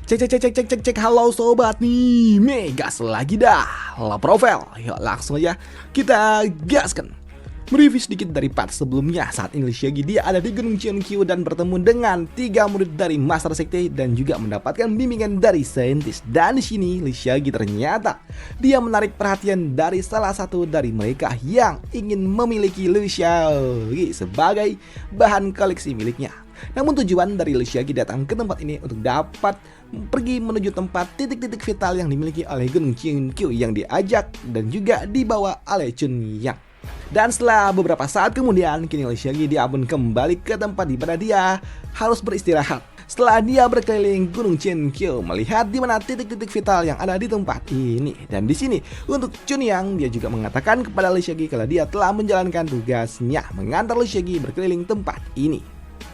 Cek, halo sobat nih, Megas lagi dah, lah profil. Yuk langsung aja kita gaskan. Mereview sedikit dari part sebelumnya. Saat ini Shaggy dia ada di Gunung Cheonkyo dan bertemu dengan 3 murid dari Master Sekte dan juga mendapatkan bimbingan dari saintis. Dan di sini Shaggy ternyata dia menarik perhatian dari salah satu dari mereka yang ingin memiliki Shaggy sebagai bahan koleksi miliknya. Namun tujuan dari Shaggy datang ke tempat ini untuk dapat pergi menuju tempat titik-titik vital yang dimiliki oleh Gunung Cheonkyo yang diajak dan juga dibawa oleh Chunyang. Dan setelah beberapa saat kemudian, kini Shaggy dia pun kembali ke tempat di mana dia harus beristirahat. Setelah dia berkeliling Gunung Cheonkyo melihat di mana titik-titik vital yang ada di tempat ini. Dan di sini untuk Chunyang dia juga mengatakan kepada Shaggy kalau dia telah menjalankan tugasnya mengantar Shaggy berkeliling tempat ini.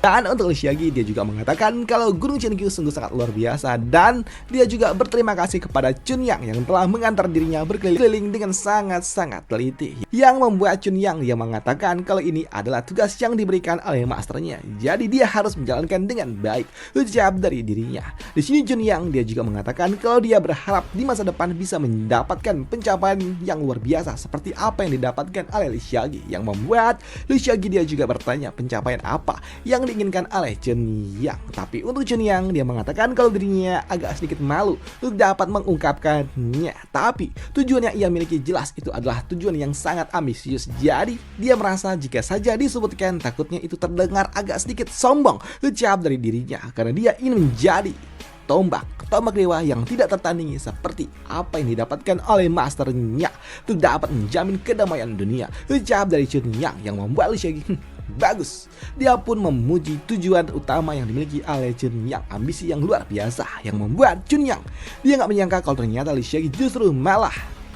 Dan untuk Shaggy dia juga mengatakan kalau Gunung Cheonkyo sungguh sangat luar biasa dan dia juga berterima kasih kepada Chunyang yang telah mengantar dirinya berkeliling dengan sangat-sangat teliti. Yang membuat Chunyang dia mengatakan kalau ini adalah tugas yang diberikan oleh masternya. Jadi dia harus menjalankan dengan baik, ucap dari dirinya. Di sini Chunyang dia juga mengatakan kalau dia berharap di masa depan bisa mendapatkan pencapaian yang luar biasa seperti apa yang didapatkan oleh Shaggy. Yang membuat Shaggy dia juga bertanya pencapaian apa yang diinginkan oleh Chunyang. Tapi untuk Chunyang dia mengatakan kalau dirinya agak sedikit malu untuk dapat mengungkapkannya. Tapi tujuan yang ia miliki jelas itu adalah tujuan yang sangat ambisius. Jadi dia merasa jika saja disebutkan takutnya itu terdengar agak sedikit sombong, ucap dari dirinya karena dia ingin menjadi tombak dewa yang tidak tertandingi seperti apa yang didapatkan oleh masternya untuk dapat menjamin kedamaian dunia, ucap dari Chunyang yang membuat Shaggy bagus. Dia pun memuji tujuan utama yang dimiliki oleh Chunyang, ambisi yang luar biasa yang membuat Chunyang dia nggak menyangka kalau ternyata Shaggy justru malah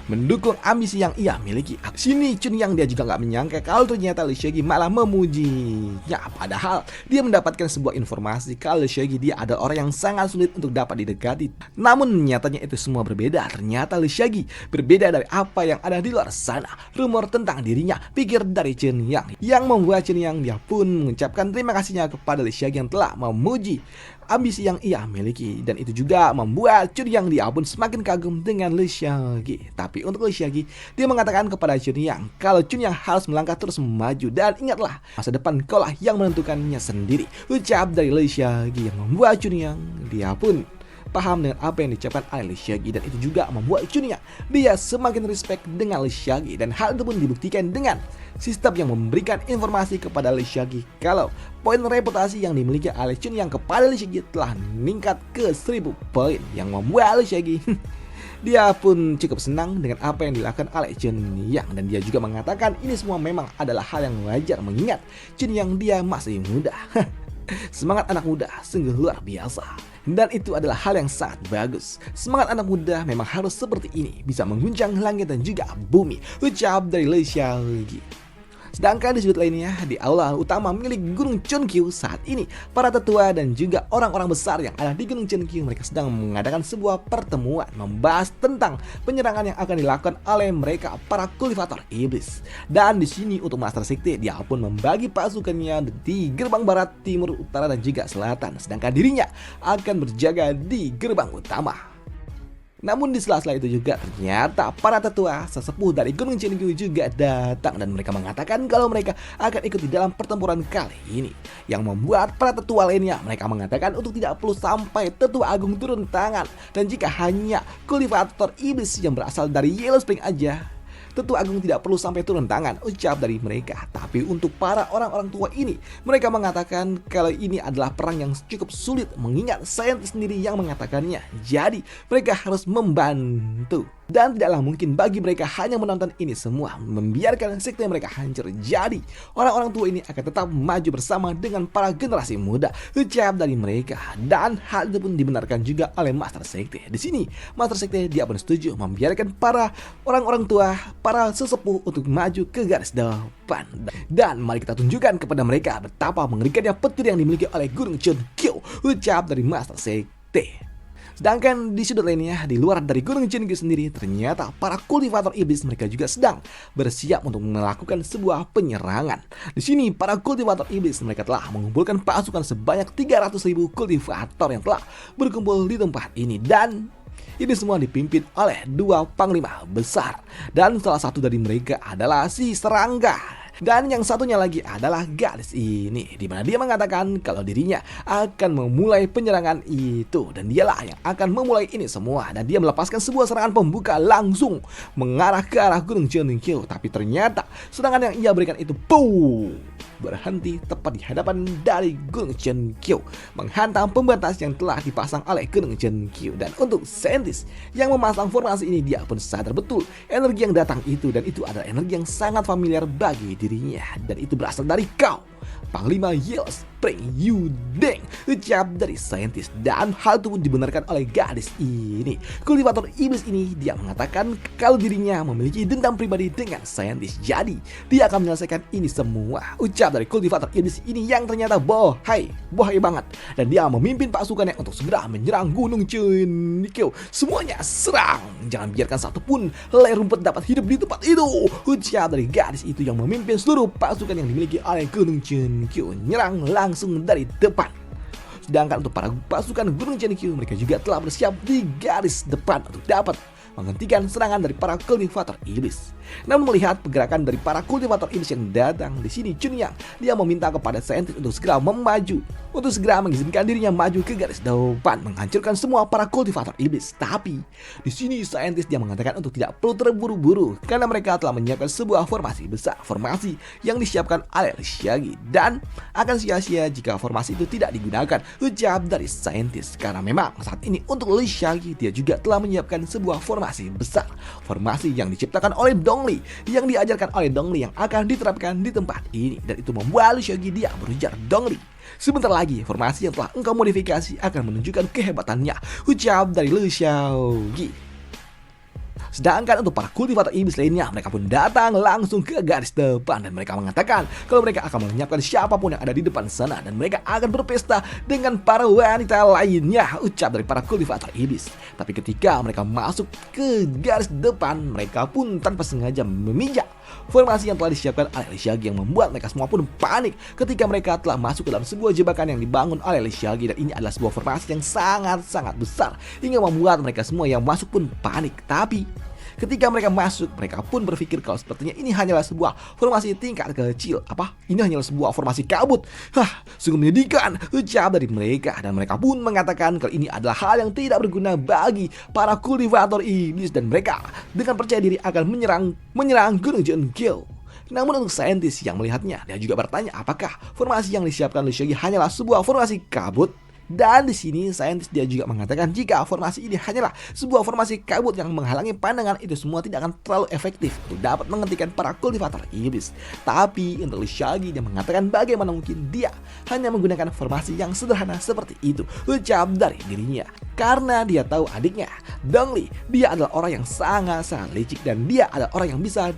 mendukung ambisi yang ia miliki. Sini Chunyang dia juga nggak menyangka kalau ternyata Shaggy malah memujinya. Padahal dia mendapatkan sebuah informasi kalau Shaggy dia adalah orang yang sangat sulit untuk dapat didekati. Namun nyatanya itu semua berbeda. Ternyata Shaggy berbeda dari apa yang ada di luar sana. Rumor tentang dirinya, pikir dari Chunyang yang membuat Chunyang dia pun mengucapkan terima kasihnya kepada Shaggy yang telah memuji ambisi yang ia miliki. Dan itu juga membuat Chunyang dia pun semakin kagum dengan Shaggy. Tapi untuk Shaggy dia mengatakan kepada Chunyang kalau Chunyang harus melangkah terus maju dan ingatlah masa depan kaulah yang menentukannya sendiri, ucap dari Shaggy yang membuat Chunyang dia pun paham dengan apa yang diucapkan oleh Shaggy. Dan itu juga membuat Chunyang dia semakin respect dengan Shaggy. Dan hal itu pun dibuktikan dengan sistem yang memberikan informasi kepada Shaggy kalau poin reputasi yang dimiliki oleh Chunyang kepada Shaggy telah meningkat ke 1000 poin. Yang membuat Shaggy dia pun cukup senang dengan apa yang dilakukan oleh Chunyang. Dan dia juga mengatakan ini semua memang adalah hal yang wajar mengingat Chunyang dia masih muda. Semangat anak muda sungguh luar biasa. Dan itu adalah hal yang sangat bagus. Semangat anak muda memang harus seperti ini, bisa mengguncang langit dan juga bumi, ucap dari Shaggy. Sedangkan di sudut lainnya, di aula utama milik Gunung Cheonkyo saat ini, para tetua dan juga orang-orang besar yang ada di Gunung Cheonkyo mereka sedang mengadakan sebuah pertemuan membahas tentang penyerangan yang akan dilakukan oleh mereka para kultivator iblis. Dan di sini untuk Master Sekte dia pun membagi pasukannya di gerbang barat, timur, utara dan juga selatan, sedangkan dirinya akan berjaga di gerbang utama. Namun di sela-sela itu juga ternyata para tetua sesepuh dari Gunung Cheonkyo juga datang dan mereka mengatakan kalau mereka akan ikut di dalam pertempuran kali ini. Yang membuat para tetua lainnya mereka mengatakan untuk tidak perlu sampai tetua agung turun tangan, dan jika hanya kultivator iblis yang berasal dari Yellow Spring aja, tetua agung tidak perlu sampai turun tangan, ucap dari mereka. Tapi untuk para orang-orang tua ini, mereka mengatakan kalau ini adalah perang yang cukup sulit mengingat saintis sendiri yang mengatakannya. Jadi mereka harus membantu. Dan tidaklah mungkin bagi mereka hanya menonton ini semua, membiarkan sekte mereka hancur. Jadi orang-orang tua ini akan tetap maju bersama dengan para generasi muda, ucap dari mereka. Dan hal itu pun dibenarkan juga oleh Master Sekte. Di sini Master Sekte dia pun setuju membiarkan para orang-orang tua, para sesepuh untuk maju ke garis depan. Dan mari kita tunjukkan kepada mereka betapa mengerikannya petir yang dimiliki oleh Gunung Cheonkyo, ucap dari Master Sekte. Sedangkan di sudut lainnya, di luar dari Gunung Jeonggyu sendiri, ternyata para kultivator iblis mereka juga sedang bersiap untuk melakukan sebuah penyerangan. Di sini, para kultivator iblis mereka telah mengumpulkan pasukan sebanyak 300.000 kultivator yang telah berkumpul di tempat ini, dan ini semua dipimpin oleh dua panglima besar, dan salah satu dari mereka adalah si Serangga. Dan yang satunya lagi adalah gadis ini, di mana dia mengatakan kalau dirinya akan memulai penyerangan itu, dan dialah yang akan memulai ini semua. Dan dia melepaskan sebuah serangan pembuka langsung mengarah ke arah Gunung Jeonggyu. Tapi ternyata serangan yang ia berikan itu berhenti tepat di hadapan dari Gunung Jeonggyu, menghantam pembatas yang telah dipasang oleh Gunung Jeonggyu. Dan untuk saintis yang memasang formasi ini, dia pun sadar betul energi yang datang itu, dan itu adalah energi yang sangat familiar bagi dirinya, dan itu berasal dari kau, Panglima Yell Spring Yudeng, ucap dari saintis. Dan hal itu pun dibenarkan oleh gadis ini. Kultivator iblis ini dia mengatakan kalau dirinya memiliki dendam pribadi dengan saintis, jadi dia akan menyelesaikan ini semua, ucap dari kultivator iblis ini yang ternyata bohai banget. Dan dia memimpin pasukannya untuk segera menyerang Gunung Jeonggyu. Semuanya serang, jangan biarkan satupun helai rumput dapat hidup di tempat itu, ucap dari gadis itu yang memimpin seluruh pasukan yang dimiliki oleh Gunung Jeonggyu nyerang langsung dari depan. Sedangkan untuk para pasukan Gunung Jeonggyu, mereka juga telah bersiap di garis depan untuk dapat menghentikan serangan dari para kultivator iblis. Namun melihat pergerakan dari para kultivator iblis yang datang di sini, Chunyang dia meminta kepada saintis untuk segera mengizinkan dirinya maju ke garis depan, menghancurkan semua para kultivator iblis. Tapi di sini saintis dia mengatakan untuk tidak perlu terburu-buru karena mereka telah menyiapkan sebuah formasi besar, formasi yang disiapkan oleh Shaggy, dan akan sia-sia jika formasi itu tidak digunakan, ucap dari saintis. Karena memang saat ini untuk Shaggy dia juga telah menyiapkan sebuah formasi besar, formasi yang diciptakan oleh Dongli, yang diajarkan oleh Dongli yang akan diterapkan di tempat ini, dan itu membuat Shaggy dia berujar, Dongli, sebentar lagi formasi yang telah engkau modifikasi akan menunjukkan kehebatannya, ucap dari Shaggy. Sedangkan untuk para kultivator iblis lainnya, mereka pun datang langsung ke garis depan, dan mereka mengatakan kalau mereka akan menyiapkan siapapun yang ada di depan sana, dan mereka akan berpesta dengan para wanita lainnya, ucap dari para kultivator iblis. Tapi ketika mereka masuk ke garis depan, mereka pun tanpa sengaja memijak formasi yang telah disiapkan oleh Shaggy, yang membuat mereka semua pun panik ketika mereka telah masuk ke dalam sebuah jebakan yang dibangun oleh Shaggy. Dan ini adalah sebuah formasi yang sangat-sangat besar hingga membuat mereka semua yang masuk pun panik. Tapi ketika mereka masuk, mereka pun berpikir kalau sepertinya ini hanyalah sebuah formasi tingkat kecil. Ini hanyalah sebuah formasi kabut. Sungguh menyedihkan, ucap dari mereka. Dan mereka pun mengatakan kalau ini adalah hal yang tidak berguna bagi para kultivator iblis, dan mereka dengan percaya diri akan menyerang Gunung Jeonggyu. Namun untuk saintis yang melihatnya, dia juga bertanya apakah formasi yang disiapkan oleh Shaggy hanyalah sebuah formasi kabut. Dan di sini saintis dia juga mengatakan jika formasi ini hanyalah sebuah formasi kabut yang menghalangi pandangan, itu semua tidak akan terlalu efektif untuk dapat menghentikan para kultivator iblis. Tapi untuk Shaggy dia mengatakan bagaimana mungkin dia hanya menggunakan formasi yang sederhana seperti itu, ucap dari dirinya. Karena dia tahu adiknya Dongli, dia adalah orang yang sangat-sangat licik, dan dia adalah orang yang bisa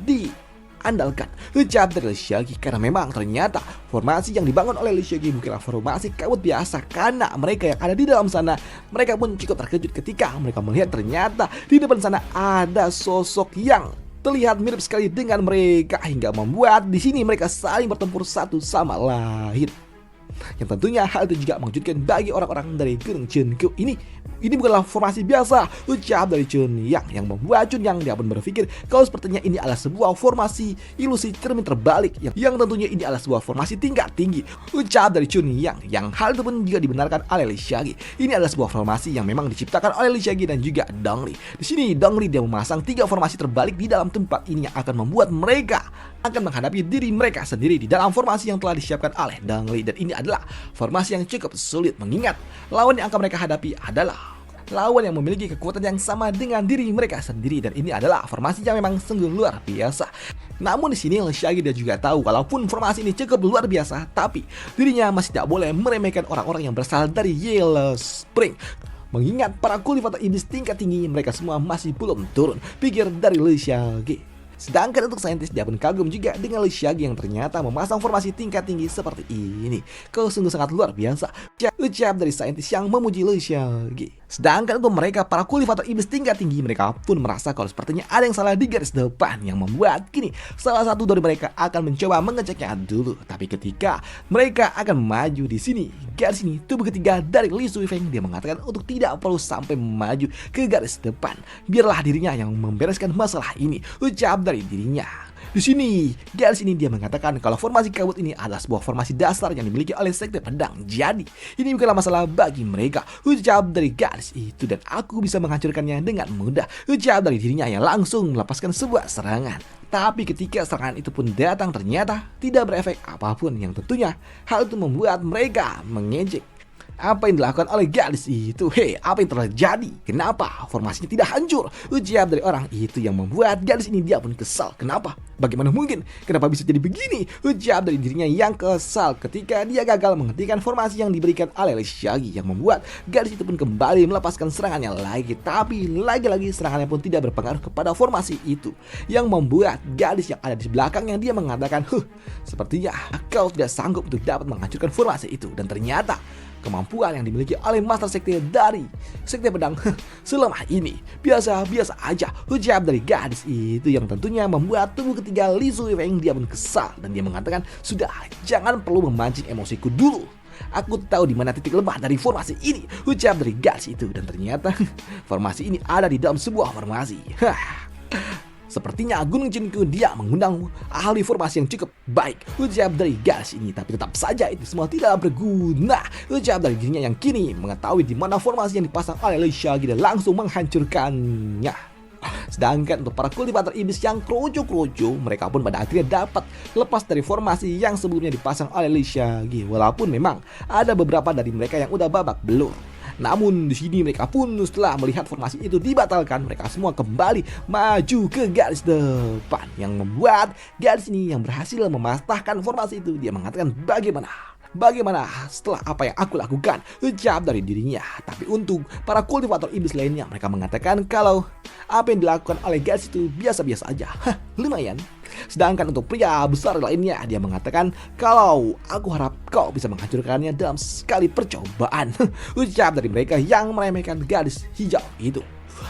andalkan, ucap dari Shaggy. Karena memang ternyata formasi yang dibangun oleh Shaggy bukanlah formasi kabut biasa, karena mereka yang ada di dalam sana, mereka pun cukup terkejut ketika mereka melihat ternyata di depan sana ada sosok yang terlihat mirip sekali dengan mereka, hingga membuat di sini mereka saling bertempur satu sama lain. Yang tentunya hal itu juga mengejutkan bagi orang-orang dari Gunung Jeonggyu ini. Ini bukanlah formasi biasa, ucap dari Chunyang, yang membuat Chunyang dia pun berpikir kalau sepertinya ini adalah sebuah formasi ilusi cermin terbalik, yang tentunya ini adalah sebuah formasi tingkat tinggi, ucap dari Chunyang, yang hal itu pun juga dibenarkan oleh Shaggy. Ini adalah sebuah formasi yang memang diciptakan oleh Shaggy dan juga Dongli. Di sini Dongli dia memasang 3 formasi terbalik di dalam tempat ini yang akan membuat mereka akan menghadapi diri mereka sendiri di dalam formasi yang telah disiapkan oleh Dongli. Dan ini adalah formasi yang cukup sulit, mengingat lawan yang akan mereka hadapi adalah lawan yang memiliki kekuatan yang sama dengan diri mereka sendiri, dan ini adalah formasi yang memang sungguh luar biasa. Namun di sini Shaggy dia juga tahu walaupun formasi ini cukup luar biasa, tapi dirinya masih tidak boleh meremehkan orang-orang yang berasal dari Yellow Spring. Mengingat para kultivator iblis tingkat tinggi mereka semua masih belum turun, pikir dari Shaggy. Sedangkan untuk saintis dia pun kagum juga dengan Shaggy yang ternyata memasang formasi tingkat tinggi seperti ini. Kau sungguh sangat luar biasa, ucap dari saintis yang memuji Shaggy. Sedangkan untuk mereka, para kultivator iblis tingkat tinggi, mereka pun merasa kalau sepertinya ada yang salah di garis depan, yang membuat kini salah satu dari mereka akan mencoba mengeceknya dulu. Tapi ketika mereka akan maju di sini, garis ini, tubuh ketiga dari Li Suifeng, dia mengatakan untuk tidak perlu sampai maju ke garis depan. Biarlah dirinya yang membereskan masalah ini, ucap dari dirinya. Di sini, garis ini dia mengatakan kalau formasi kabut ini adalah sebuah formasi dasar yang dimiliki oleh sekte pedang. Jadi, ini bukanlah masalah bagi mereka, ucap dari garis itu, dan aku bisa menghancurkannya dengan mudah, ucap dari dirinya yang langsung melepaskan sebuah serangan. Tapi ketika serangan itu pun datang, ternyata tidak berefek apapun, yang tentunya hal itu membuat mereka mengejek apa yang dilakukan oleh gadis itu. Hei, apa yang terjadi? Kenapa formasinya tidak hancur? Ucap dari orang itu yang membuat gadis ini dia pun kesal. Kenapa? Bagaimana mungkin? Kenapa bisa jadi begini? Ucap dari dirinya yang kesal ketika dia gagal menghentikan formasi yang diberikan oleh Li Xiaogi, yang membuat gadis itu pun kembali melepaskan serangannya lagi. Tapi lagi-lagi serangannya pun tidak berpengaruh kepada formasi itu, yang membuat gadis yang ada di belakangnya dia mengatakan, sepertinya kau tidak sanggup untuk dapat menghancurkan formasi itu. Dan ternyata kemampuan yang dimiliki oleh Master Sekte dari Sekte Pedang selama ini biasa-biasa aja, ucap dari gadis itu, yang tentunya membuat tubuh ketiga Li Suifeng dia pun kesal, dan dia mengatakan, sudah, jangan perlu memancing emosiku dulu. Aku tahu di mana titik lemah dari formasi ini, ucap dari gadis itu. Dan ternyata formasi ini ada di dalam sebuah formasi. Sepertinya Gunung Chinkyu dia mengundang ahli formasi yang cukup baik, ucap dari garis ini. Tapi tetap saja itu semua tidak berguna, ucap dari dirinya yang kini mengetahui di mana formasi yang dipasang oleh Li Xiaogi dan langsung menghancurkannya. Sedangkan untuk para kultivator iblis yang kroco-kroco, mereka pun pada akhirnya dapat lepas dari formasi yang sebelumnya dipasang oleh Li Xiaogi. Walaupun memang ada beberapa dari mereka yang udah babak belur. Namun di sini mereka pun setelah melihat formasi itu dibatalkan, mereka semua kembali maju ke garis depan, yang membuat garis ini yang berhasil mematahkan formasi itu. Dia mengatakan, Bagaimana setelah apa yang aku lakukan, ucap dari dirinya. Tapi untuk para kultivator iblis lainnya, mereka mengatakan kalau apa yang dilakukan oleh garis itu biasa-biasa aja. Lumayan. Sedangkan untuk pria besar lainnya, dia mengatakan kalau aku harap kau bisa menghancurkannya dalam sekali percobaan, ucap dari mereka yang meremehkan garis hijau itu.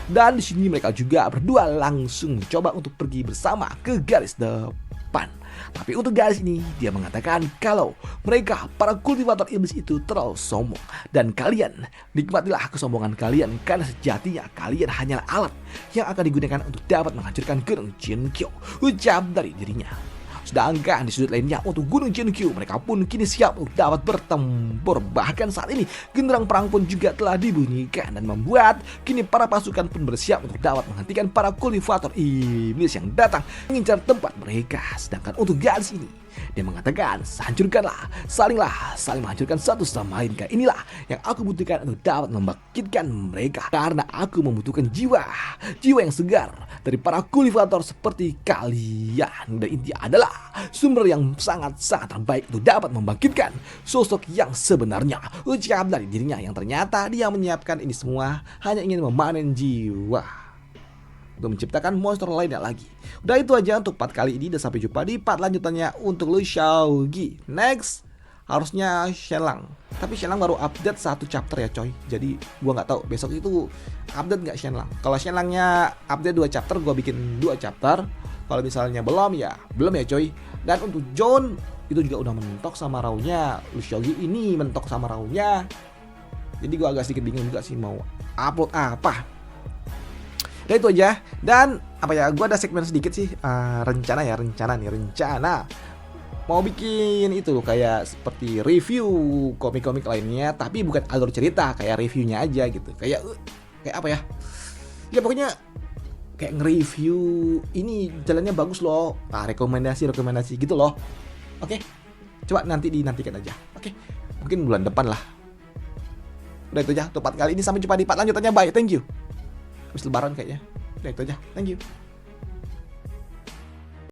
Dan di sini mereka juga berdua langsung mencoba untuk pergi bersama ke garis depan. Tapi untuk garis ini, dia mengatakan kalau mereka, para kultivator iblis itu terlalu sombong. Dan kalian, nikmatilah kesombongan kalian, karena sejatinya kalian hanyalah alat yang akan digunakan untuk dapat menghancurkan Gunung Chinkyu, ucap dari dirinya. Sedangkan di sudut lainnya untuk Gunung Chinkyu, mereka pun kini siap untuk dapat bertempur. Bahkan saat ini genderang perang pun juga telah dibunyikan, dan membuat kini para pasukan pun bersiap untuk dapat menghentikan para kultivator iblis yang datang mengincar tempat mereka. Sedangkan untuk garis ini, dia mengatakan, saling menghancurkan satu sama lain. Inilah yang aku butuhkan untuk dapat membangkitkan mereka, karena aku membutuhkan jiwa yang segar dari para kultivator seperti kalian. Dan ini adalah sumber yang sangat-sangat terbaik untuk dapat membangkitkan sosok yang sebenarnya, ucap dari dirinya, yang ternyata dia menyiapkan ini semua hanya ingin memanen jiwa untuk menciptakan monster lainnya lagi. Udah itu aja untuk part kali ini, dan sampai jumpa di part lanjutannya untuk Li Xiaogi. Next harusnya Shenlang, tapi Shenlang baru update 1 chapter ya coy. Jadi gua nggak tahu besok itu update nggak Shenlang. Kalau Shenlangnya update 2 chapter, gua bikin 2 chapter. Kalau misalnya belum ya coy. Dan untuk John itu juga udah mentok sama Raunya. Li Xiaogi ini mentok sama Raunya. Jadi gua agak sedikit bingung juga sih mau upload apa. Dan itu aja. Dan apa ya, gue ada segmen sedikit sih, rencana mau bikin itu kayak seperti review komik-komik lainnya, tapi bukan alur cerita, kayak reviewnya aja gitu. Kayak apa ya, ya pokoknya kayak nge-review ini jalannya bagus loh, rekomendasi gitu loh. Oke, coba dinantikan aja. Oke, mungkin bulan depan lah. Udah itu aja untuk part kali ini, sampai jumpa di part lanjutannya. Bye, thank you. Habis lebaran kayaknya. Udah itu aja, thank you.